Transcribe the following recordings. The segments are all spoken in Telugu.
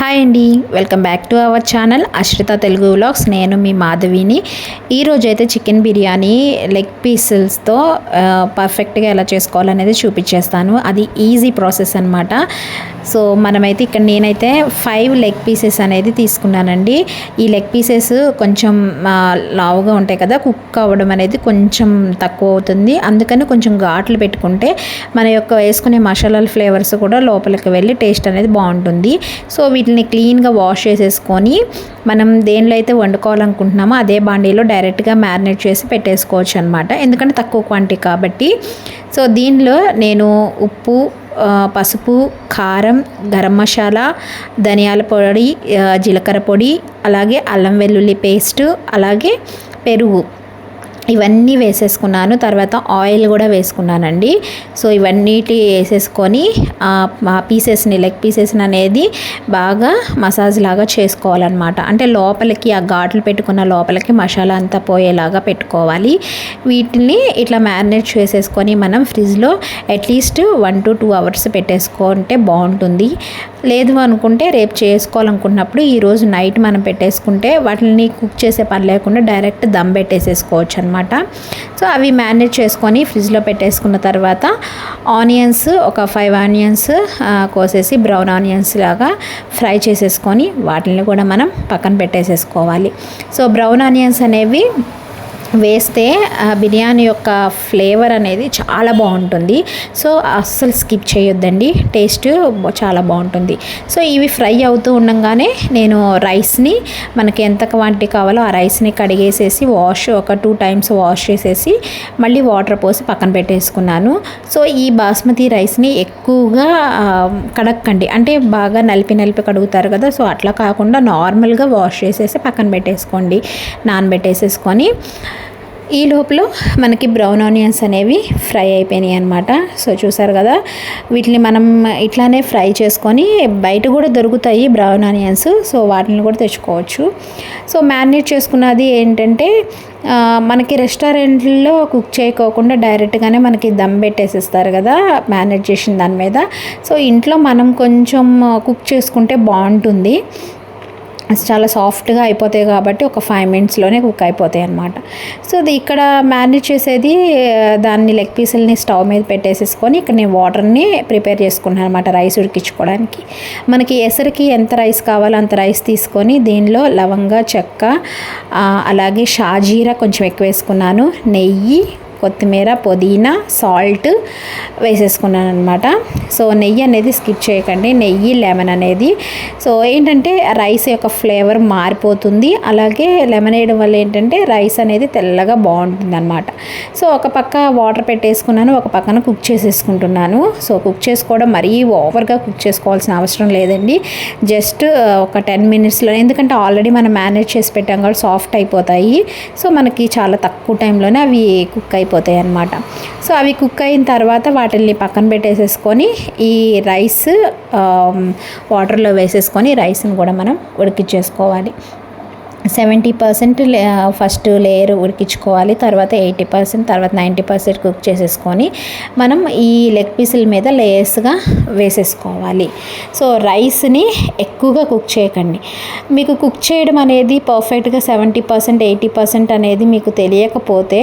హాయ్ అండి, welcome back to our channel Ashritha Telugu vlogs. నేను మీ మాధవిని. ఈరోజైతే చికెన్ బిర్యానీ లెగ్ పీసెస్తో పర్ఫెక్ట్గా ఎలా చేసుకోవాలనేది చూపించేస్తాను. అది ఈజీ ప్రాసెస్ అనమాట. సో మనమైతే ఇక్కడ నేనైతే 5 లెగ్ పీసెస్ అనేది తీసుకున్నానండి. ఈ లెగ్ పీసెస్ కొంచెం లావుగా ఉంటాయి కదా, కుక్ అవ్వడం అనేది కొంచెం తక్కువ అవుతుంది. అందుకని కొంచెం ఘాట్లు పెట్టుకుంటే మన యొక్క వేసుకునే మసాలాల ఫ్లేవర్స్ కూడా లోపలికి వెళ్ళి టేస్ట్ అనేది బాగుంటుంది. సో వీటిని క్లీన్గా వాష్ చేసేసుకొని మనం దేనిలో అయితే వండుకోవాలనుకుంటున్నామో అదే బాండీలో డైరెక్ట్గా మ్యారినేట్ చేసి పెట్టేసుకోవచ్చు అనమాట. ఎందుకంటే తక్కువ క్వాంటిటీ కాబట్టి. సో దీనిలో నేను ఉప్పు, పసుపు, కారం, గరం మసాలా, ధనియాల పొడి, జీలకర్ర పొడి, అలాగే అల్లం వెల్లుల్లి పేస్టు, అలాగే పెరుగు ఇవన్నీ వేసేసుకున్నాను. తర్వాత ఆయిల్ కూడా వేసుకున్నానండి. సో ఇవన్నిటి వేసేసుకొని పీసెస్ని లెగ్ పీసెస్ని అనేది బాగా మసాజ్ లాగా చేసుకోవాలన్నమాట. అంటే లోపలికి ఆ ఘాట్లు పెట్టుకున్న లోపలికి మసాలా అంతా పోయేలాగా పెట్టుకోవాలి. వీటిని ఇట్లా మ్యారినేట్ చేసేసుకొని మనం ఫ్రిడ్జ్లో అట్లీస్ట్ 1 to 2 hours పెట్టేసుకుంటే బాగుంటుంది. లేదు అనుకుంటే రేపు చేసుకోవాలనుకున్నప్పుడు ఈరోజు నైట్ మనం పెట్టేసుకుంటే వాటిని కుక్ చేసే పని లేకుండా డైరెక్ట్ దమ్ పెట్టేసేసుకోవచ్చు అనమాట. సో అవి మ్యారినేట్ చేసుకొని ఫ్రిడ్జ్లో పెట్టేసుకున్న తర్వాత ఆనియన్స్ ఒక 5 ఆనియన్స్ కోసేసి బ్రౌన్ ఆనియన్స్ లాగా ఫ్రై చేసేసుకొని వాటిని కూడా మనం పక్కన పెట్టేసేసుకోవాలి. సో బ్రౌన్ ఆనియన్స్ అనేవి వేస్తే బిర్యానీ యొక్క ఫ్లేవర్ అనేది చాలా బాగుంటుంది. సో అస్సలు స్కిప్ చేయొద్దండి, టేస్ట్ చాలా బాగుంటుంది. సో ఇవి ఫ్రై అవుతూ ఉండగానే నేను రైస్ని మనకి ఎంత క్వాంటిటీ కావాలో ఆ రైస్ని కడిగేసేసి ఒక 2 times వాష్ చేసేసి మళ్ళీ వాటర్ పోసి పక్కన పెట్టేసుకున్నాను. సో ఈ బాస్మతి రైస్ని ఎక్కువగా కడక్కండి, అంటే బాగా నలిపి కడుగుతారు కదా, సో అట్లా కాకుండా నార్మల్గా వాష్ చేసేసి పక్కన పెట్టేసుకోండి, నానబెట్టేసేసుకొని. ఈ లోపల మనకి బ్రౌన్ ఆనియన్స్ అనేవి ఫ్రై అయిపోయినాయి అనమాట. సో చూసారు కదా, వీటిని మనం ఇట్లానే ఫ్రై చేసుకొని బయట కూడా దొరుకుతాయి బ్రౌన్ ఆనియన్స్, సో వాటిని కూడా తెచ్చుకోవచ్చు. సో మ్యారినేట్ చేసుకున్నది ఏంటంటే మనకి రెస్టారెంట్లో కుక్ చేయకోకుండా డైరెక్ట్గానే మనకి దమ్ పెట్టేసిస్తారు కదా మ్యారినేట్ చేసిన దాని మీద. సో ఇంట్లో మనం కొంచెం కుక్ చేసుకుంటే బాగుంటుంది, చాలా సాఫ్ట్గా అయిపోతాయి కాబట్టి ఒక 5 minutesలోనే కుక్ అయిపోతాయి అన్నమాట. సో ఇక్కడ మ్యారినేట్ చేసేది దాన్ని లెగ్ పీసులని స్టవ్ మీద పెట్టేసేసుకొని ఇక్కడ నేను వాటర్ని ప్రిపేర్ చేసుకున్నాను అనమాట రైస్ ఉడికించుకోవడానికి. మనకి ఎసరికి ఎంత రైస్ కావాలో అంత రైస్ తీసుకొని దీనిలో లవంగ, చెక్క, అలాగే షాజీరా కొంచెం ఎక్కువ వేసుకున్నాను, నెయ్యి, కొత్తిమీర, పుదీనా, సాల్ట్ వేసేసుకున్నాను అనమాట. సో నెయ్యి అనేది స్కిప్ చేయకండి, నెయ్యి, లెమన్ అనేది. సో ఏంటంటే రైస్ యొక్క ఫ్లేవర్ మారిపోతుంది, అలాగే లెమన్ వేయడం వల్ల ఏంటంటే రైస్ అనేది తెల్లగా బాగుంటుంది అనమాట. సో ఒక పక్క వాటర్ పెట్టేసుకున్నాను, ఒక పక్కన కుక్ చేసేసుకుంటున్నాను. సో కుక్ చేసుకోవడం మరీ ఓవర్గా కుక్ చేసుకోవాల్సిన అవసరం లేదండి, జస్ట్ ఒక 10 minutesలో, ఎందుకంటే ఆల్రెడీ మనం మ్యారినేట్ చేసి పెట్టాం కాబట్టి సాఫ్ట్ అయిపోతాయి. సో మనకి చాలా తక్కువ టైంలోనే అవి కుక్ అయిపోతాయి అన్నమాట. సో అవి కుక్ అయిన తర్వాత వాటిని పక్కన పెట్టేసేసుకొని ఈ రైస్ వాటర్లో వేసేసుకొని రైస్ని కూడా మనం ఉడికించేసుకోవాలి. 70% ఫస్ట్ లేయర్ ఉడికించుకోవాలి, తర్వాత 80%, తర్వాత 90% కుక్ చేసేసుకొని మనం ఈ లెగ్ పీసుల మీద లేయర్స్గా వేసేసుకోవాలి. సో రైస్ని ఎక్కువగా కుక్ చేయకండి. మీకు కుక్ చేయడం అనేది పర్ఫెక్ట్గా 70%, 80% అనేది మీకు తెలియకపోతే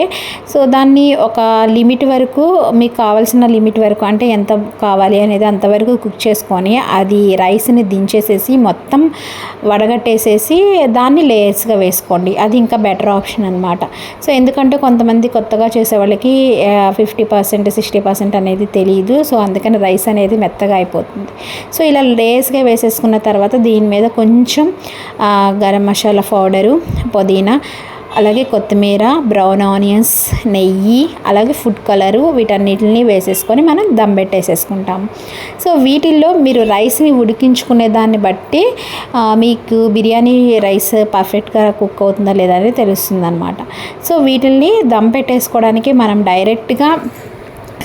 సో దాన్ని ఒక లిమిట్ వరకు, మీకు కావాల్సిన లిమిట్ వరకు, అంటే ఎంత కావాలి అనేది అంతవరకు కుక్ చేసుకొని అది రైస్ని దించేసేసి మొత్తం వడగట్టేసేసి దాన్ని లేయర్స్గా వేసుకోండి. అది ఇంకా బెటర్ ఆప్షన్ అనమాట. సో ఎందుకంటే కొంతమంది కొత్తగా చేసే వాళ్ళకి 50%, 60% అనేది తెలియదు. సో అందుకని రైస్ అనేది మెత్తగా అయిపోతుంది. సో ఇలా లేయర్స్గా వేసేసుకున్న తర్వాత దీని మీద కొంచెం గరం మసాలా పౌడరు, పుదీనా, అలాగే కొత్తిమీర, బ్రౌన్ ఆనియన్స్, నెయ్యి, అలాగే ఫుడ్ కలరు, వీటన్నిటిని వేసేసుకొని మనం దమ్ పెట్టేసేసుకుంటాము. సో వీటిల్లో మీరు రైస్ని ఉడికించుకునే దాన్ని బట్టి మీకు బిర్యానీ రైస్ పర్ఫెక్ట్గా కుక్ అవుతుందా లేదా అనేది తెలుస్తుంది అనమాట. సో వీటిల్ని దమ్ పెట్టేసుకోవడానికి మనం డైరెక్ట్గా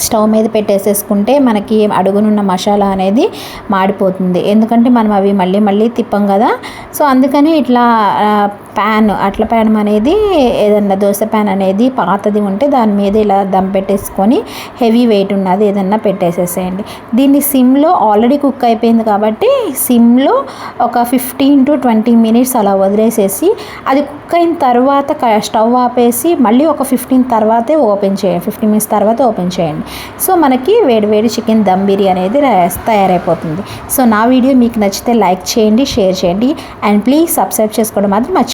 స్టవ్ మీద పెట్టేసేసుకుంటే మనకి అడుగునున్న మసాలా అనేది మాడిపోతుంది, ఎందుకంటే మనం అవి మళ్ళీ తిప్పం కదా. సో అందుకని ఇట్లా అట్ల ప్యాన్ అనేది ఏదన్నా దోశ ప్యాన్ అనేది పాతది ఉంటే దాని మీద ఇలా దమ్ పెట్టేసుకొని హెవీ వెయిట్ ఉన్నది ఏదన్నా పెట్టేసేసేయండి. దీన్ని సిమ్లో ఆల్రెడీ కుక్ అయిపోయింది కాబట్టి సిమ్లో ఒక 15 to 20 minutes అలా వదిలేసేసి అది కుక్ అయిన తర్వాత స్టవ్ ఆపేసి మళ్ళీ ఒక 15 minutes తర్వాత ఓపెన్ చేయండి. సో మనకి వేడి చికెన్ దమ్ బిర్యానీ అనేది తయారైపోతుంది. సో నా వీడియో మీకు నచ్చితే లైక్ చేయండి, షేర్ చేయండి అండ్ ప్లీజ్ సబ్స్క్రైబ్ చేసుకోవడం మాత్రం మర్చిపోకండి.